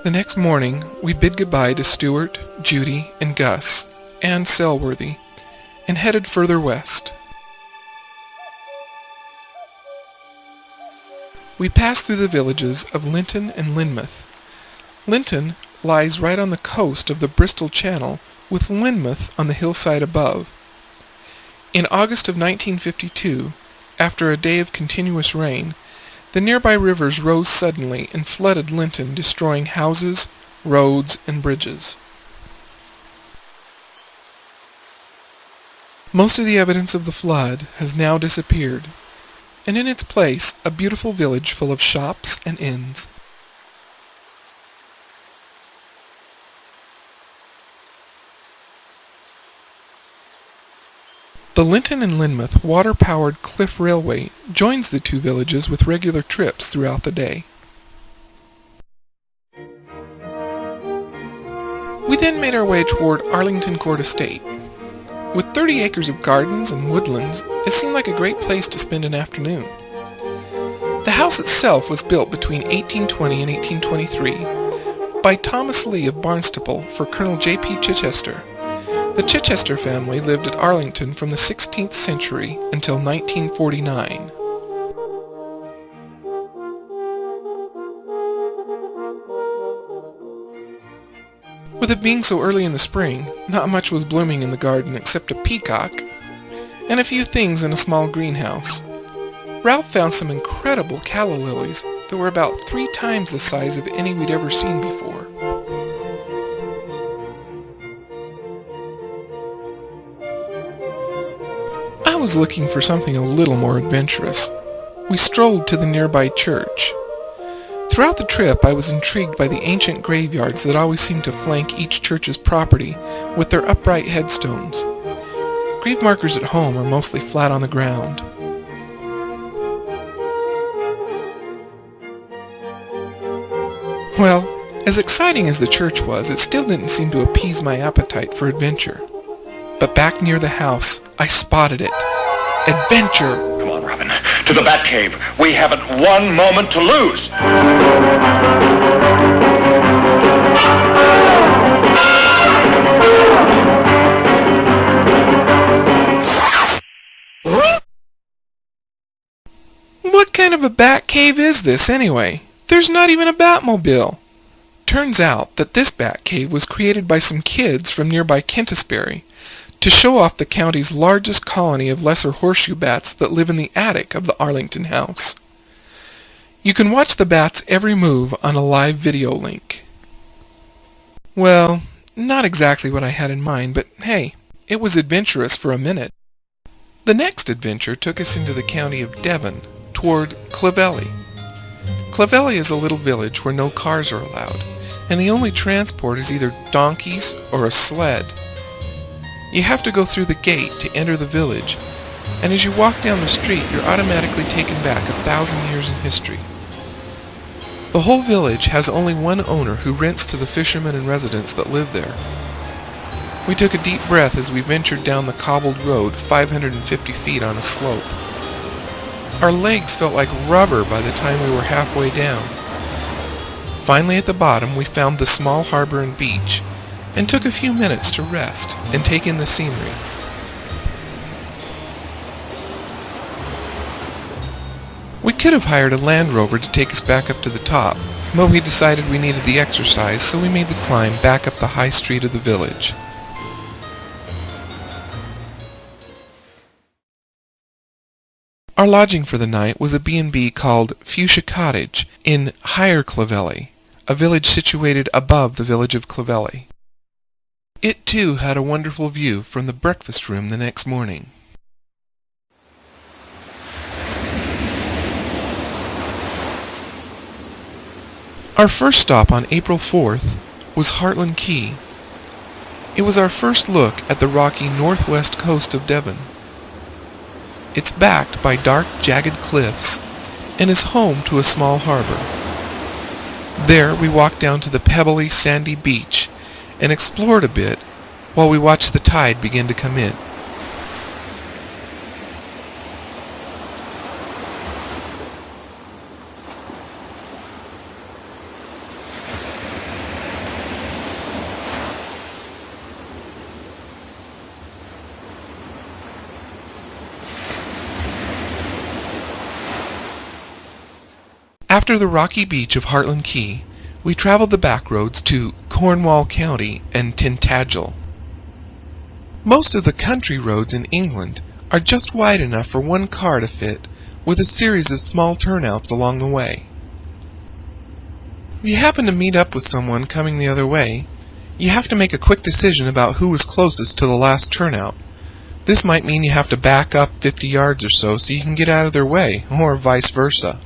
The next morning, we bid goodbye to Stuart, Judy, and Gus, and Selworthy, and headed further west. We passed through the villages of Linton and Lynmouth. Linton lies right on the coast of the Bristol Channel, with Lynmouth on the hillside above. In August of 1952, after a day of continuous rain, the nearby rivers rose suddenly and flooded Linton, destroying houses, roads, and bridges. Most of the evidence of the flood has now disappeared, and in its place a beautiful village full of shops and inns. The Linton and Lynmouth water-powered Cliff Railway joins the two villages with regular trips throughout the day. We then made our way toward Arlington Court Estate. With 30 acres of gardens and woodlands, it seemed like a great place to spend an afternoon. The house itself was built between 1820 and 1823 by Thomas Lee of Barnstaple for Colonel J.P. Chichester. The Chichester family lived at Arlington from the 16th century until 1949. With it being so early in the spring, not much was blooming in the garden except a peacock and a few things in a small greenhouse. Ralph found some incredible calla lilies that were about 3 times the size of any we'd ever seen before. I was looking for something a little more adventurous. We strolled to the nearby church. Throughout the trip, I was intrigued by the ancient graveyards that always seemed to flank each church's property with their upright headstones. Grave markers at home are mostly flat on the ground. Well, as exciting as the church was, it still didn't seem to appease my appetite for adventure. But back near the house, I spotted it. Adventure! Come on, Robin. To the Batcave. We haven't one moment to lose. What kind of a Batcave is this, anyway? There's not even a Batmobile. Turns out that this Batcave was created by some kids from nearby Kentisbury to show off the county's largest colony of lesser horseshoe bats that live in the attic of the Arlington house. You can watch the bats' every move on a live video link. Well, not exactly what I had in mind, but hey, it was adventurous for a minute. The next adventure took us into the county of Devon, toward Clovelly. Clovelly is a little village where no cars are allowed, and the only transport is either donkeys or a sled. You have to go through the gate to enter the village, and as you walk down the street, you're automatically taken back 1,000 years in history. The whole village has only one owner who rents to the fishermen and residents that live there. We took a deep breath as we ventured down the cobbled road 550 feet on a slope. Our legs felt like rubber by the time we were halfway down. Finally at the bottom, we found the small harbor and beach, and took a few minutes to rest and take in the scenery. We could have hired a Land Rover to take us back up to the top, but we decided we needed the exercise, so we made the climb back up the high street of the village. Our lodging for the night was a B&B called Fuchsia Cottage in Higher Clovelly, a village situated above the village of Clovelly. It too had a wonderful view from the breakfast room the next morning. Our first stop on April 4th was Hartland Quay. It was our first look at the rocky northwest coast of Devon. It's backed by dark, jagged cliffs and is home to a small harbor. There we walked down to the pebbly, sandy beach and explored a bit while we watched the tide begin to come in. After the rocky beach of Hartland Key, we traveled the back roads to Cornwall County and Tintagel. Most of the country roads in England are just wide enough for one car to fit, with a series of small turnouts along the way. If you happen to meet up with someone coming the other way, you have to make a quick decision about who was closest to the last turnout. This might mean you have to back up 50 yards or so you can get out of their way, or vice versa.